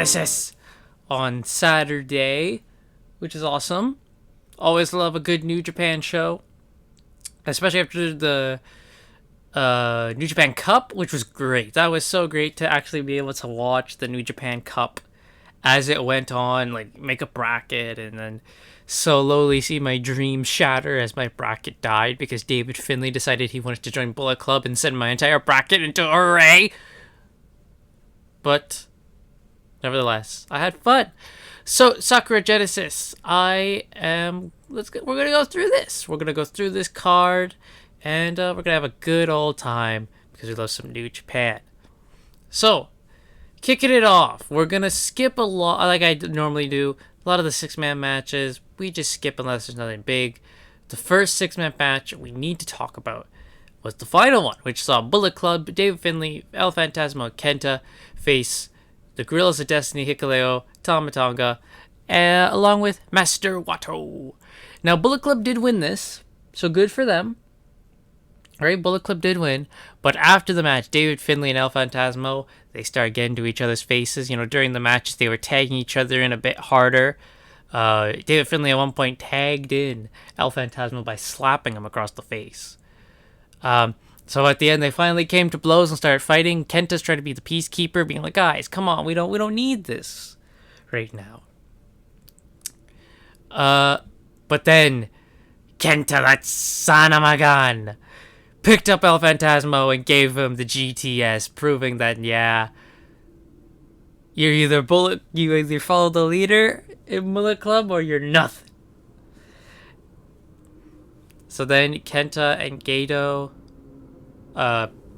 Genesis on Saturday, which is awesome. Always love a good New Japan show, especially after the New Japan Cup, which was great. That was so great to actually be able to watch the New Japan Cup as it went on, like make a bracket, and then slowly see my dreams shatter as my bracket died because David Finlay decided he wanted to join Bullet Club and send my entire bracket into array. But nevertheless, I had fun. So Sakura Genesis, we're gonna go through this. We're gonna go through this card, and we're gonna have a good old time because we love some New Japan. So, kicking it off, we're gonna skip a lot, like I normally do. A lot of the 6-man matches, we just skip unless there's nothing big. The first 6-man match we need to talk about was the final one, which saw Bullet Club, David Finlay, El Phantasmo, Kenta face the Gorillas of Destiny, Hikuleo, Tama Tonga, along with Master Wato. Now, Bullet Club did win this, so good for them. Alright, Bullet Club did win, but after the match, David Finlay and El Phantasmo, they started getting to each other's faces. You know, during the matches, they were tagging each other in a bit harder. David Finlay at one point tagged in El Phantasmo by slapping him across the face. So at the end, they finally came to blows and started fighting. Kenta's trying to be the peacekeeper, being like, "Guys, come on, we don't need this right now." But then Kenta, that son of a gun, picked up El Phantasmo and gave him the GTS, proving that you either follow the leader in Bullet Club or you're nothing. So then Kenta and Gato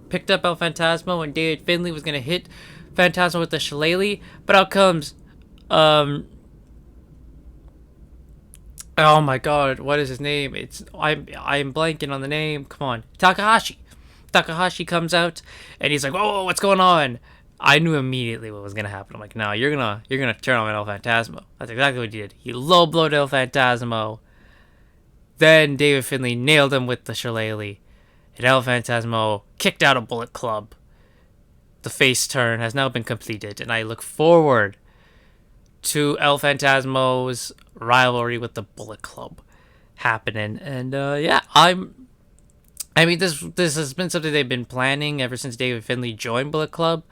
picked up El Phantasmo, and David Finlay was gonna hit Phantasmo with the shillelagh, but out comes oh my god, what is his name? I'm blanking on the name. Come on, Takahashi. Takahashi comes out and he's like, "Whoa, what's going on?" I knew immediately what was gonna happen. I'm like, "No, you're gonna turn on El Phantasmo." That's exactly what he did. He low blowed El Phantasmo. Then David Finlay nailed him with the shillelagh, and El Phantasmo kicked out a Bullet Club. The face turn has now been completed, and I look forward to El Phantasmo's rivalry with the Bullet Club happening. And this has been something they've been planning ever since David Finlay joined Bullet Club.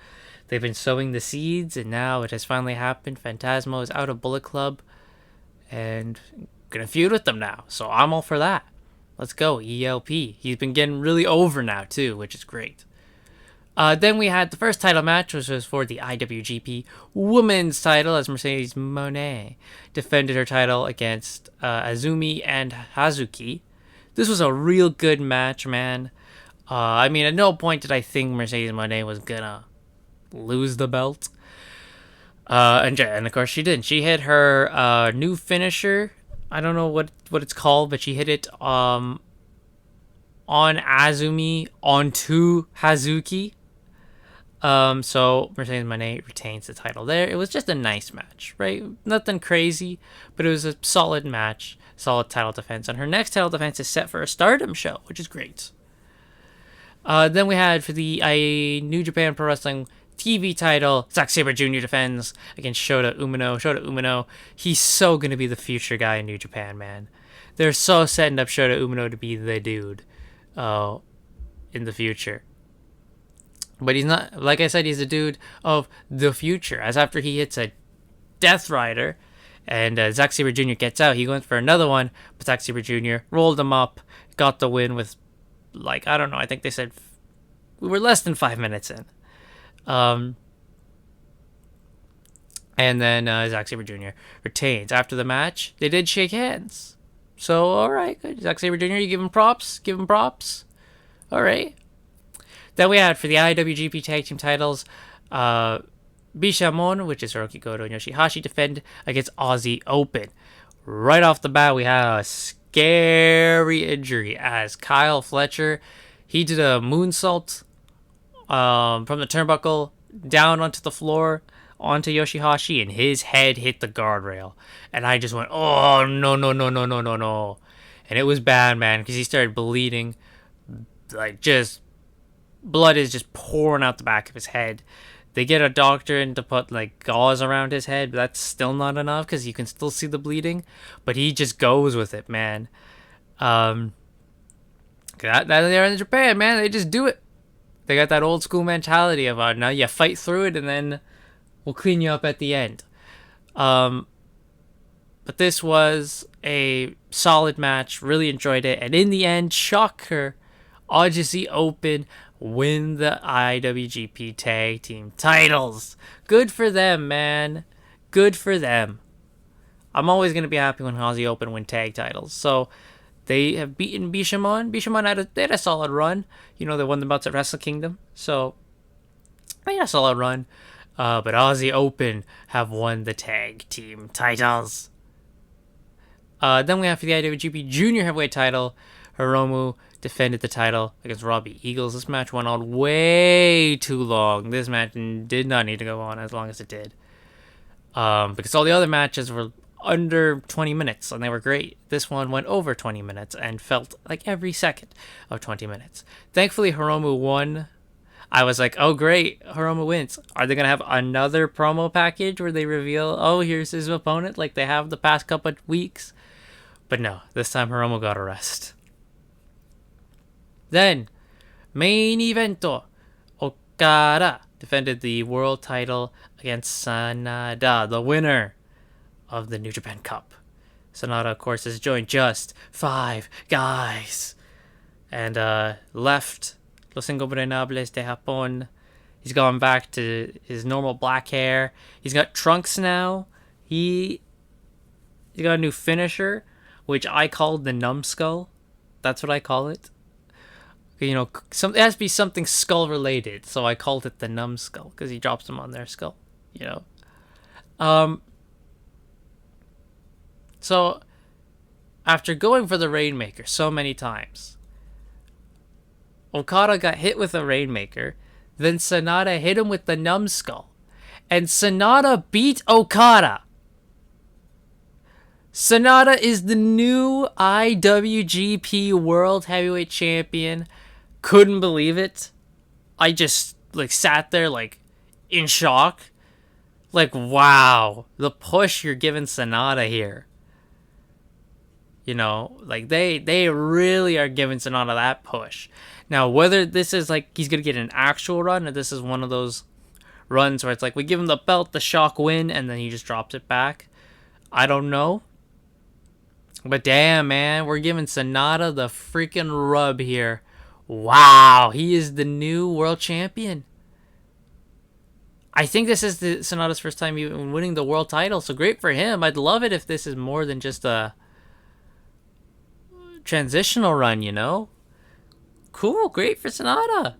They've been sowing the seeds, and now it has finally happened. Phantasmo is out of Bullet Club and gonna feud with them now, so I'm all for that. Let's go, ELP. He's been getting really over now too, which is great. Then we had the first title match, which was for the IWGP Women's title, as Mercedes Moné defended her title against Azumi and Hazuki. This was a real good match, man. At no point did I think Mercedes Moné was gonna lose the belt. And of course she didn't. She hit her new finisher. I don't know what it's called, but she hit it on Azumi onto Hazuki. So Mercedes Moné retains the title there. It was just a nice match, right? Nothing crazy, but it was a solid match, solid title defense. And her next title defense is set for a Stardom show, which is great. Then we had for the New Japan Pro Wrestling TV title, Zack Sabre Jr. defends against Shota Umino. Shota Umino, he's so going to be the future guy in New Japan, man. They're so setting up Shota Umino to be the dude in the future. But he's not, like I said, he's a dude of the future. As after he hits a Death Rider and Zack Sabre Jr. gets out, he went for another one, but Zack Sabre Jr. rolled him up, got the win with, I think they said we were less than 5 minutes in. And then Zack Sabre Jr. retains. After the match, they did shake hands. So, alright, good. Zack Sabre Jr., you give him props? Give him props? Alright. Then we had for the IWGP Tag Team titles, Bishamon, which is Hiroki Goto and Yoshihashi, defend against Aussie Open. Right off the bat, we had a scary injury as Kyle Fletcher, he did a moonsault from the turnbuckle down onto the floor, onto Yoshihashi, and his head hit the guardrail. And I just went, oh, no. And it was bad, man, because he started bleeding. Blood is just pouring out the back of his head. They get a doctor in to put like gauze around his head, but that's still not enough because you can still see the bleeding. But he just goes with it, man. That they're in Japan, man. They just do it. They got that old school mentality of now you fight through it and then we'll clean you up at the end. But this was a solid match. Really enjoyed it. And in the end, shocker, Odyssey Open win the IWGP Tag Team titles. Good for them, man. Good for them. I'm always going to be happy when Aussie Open win tag titles. So they have beaten Bishamon. Bishamon had a solid run. You know, they won the belts at Wrestle Kingdom. So they had a solid run. But Aussie Open have won the tag team titles. Then we have for the IWGP Junior Heavyweight title, Hiromu defended the title against Robbie Eagles. This match went on way too long. This match did not need to go on as long as it did. Because all the other matches were under 20 minutes, and they were great. This one went over 20 minutes and felt like every second of 20 minutes. Thankfully, Hiromu won. I was like, oh, great, Hiromu wins. Are they going to have another promo package where they reveal, oh, here's his opponent, like they have the past couple of weeks? But no, this time Hiromu got a rest. Then, main evento. Okada defended the world title against Sanada, the winner of the New Japan Cup. Sanada, of course, has joined just 5 guys. And left Los Ingobernables de Japón. He's gone back to his normal black hair. He's got trunks now. He's got a new finisher, which I called the numbskull. That's what I call it. You know, it has to be something skull related, so I called it the numbskull because he drops them on their skull. You know. So after going for the Rainmaker so many times, Okada got hit with a Rainmaker, then Sanada hit him with the numbskull, and Sanada beat Okada. Sanada is the new IWGP World Heavyweight Champion. Couldn't believe it. I just sat there in shock. Wow, the push you're giving Sanada here. You know, they really are giving Sanada that push. Now, whether this is he's going to get an actual run or this is one of those runs where it's we give him the belt, the shock win, and then he just drops it back, I don't know. But damn, man, we're giving Sanada the freaking rub here. Wow, he is the new world champion. I think this is Sanada's first time even winning the world title, so great for him. I'd love it if this is more than just a transitional run, you know? Cool, great for Sanada.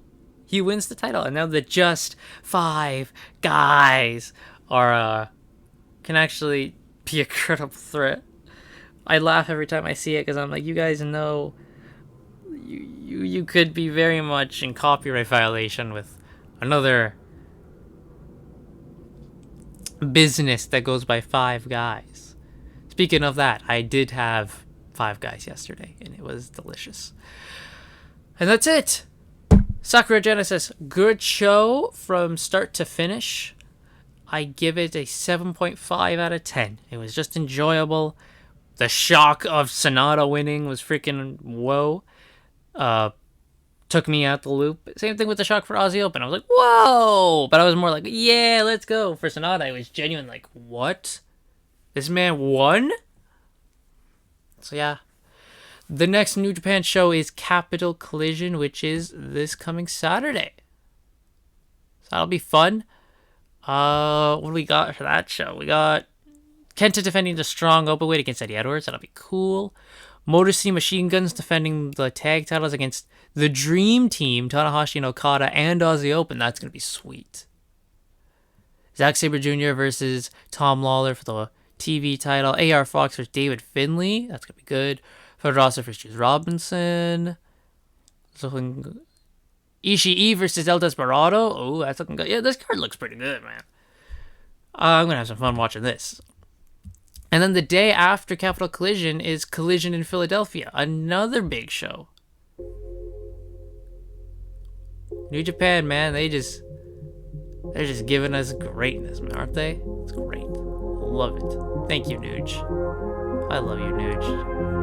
He wins the title, and now the just 5 guys are can actually be a credible threat. I laugh every time I see it because I'm like, you guys know you could be very much in copyright violation with another business that goes by 5 guys. Speaking of that, I did have 5 guys yesterday, and it was delicious. And that's it. Sakura Genesis, good show from start to finish. I give it a 7.5 out of 10. It was just enjoyable. The shock of Sanada winning was freaking whoa. Took me out the loop. Same thing with the shock for Aussie Open. I was like, whoa! But I was more like, yeah, let's go. For Sanada, it was genuine what? This man won? So yeah. The next New Japan show is Capital Collision, which is this coming Saturday. So that'll be fun. What do we got for that show? We got Kenta defending the strong openweight against Eddie Edwards. That'll be cool. Motor City Machine Guns defending the tag titles against the Dream Team, Tanahashi and Okada, and Aussie Open. That's going to be sweet. Zack Sabre Jr. versus Tom Lawler for the TV title. AR Fox versus David Finlay. That's going to be good. Fred Rosser versus Juice Robinson. Ishii versus El Desperado. Oh, that's looking good. Yeah, this card looks pretty good, man. I'm going to have some fun watching this. And then the day after Capital Collision is Collision in Philadelphia. Another big show. New Japan, man, they just They're just giving us greatness, man, aren't they? It's great. Love it. Thank you, Nuge. I love you, Nuge.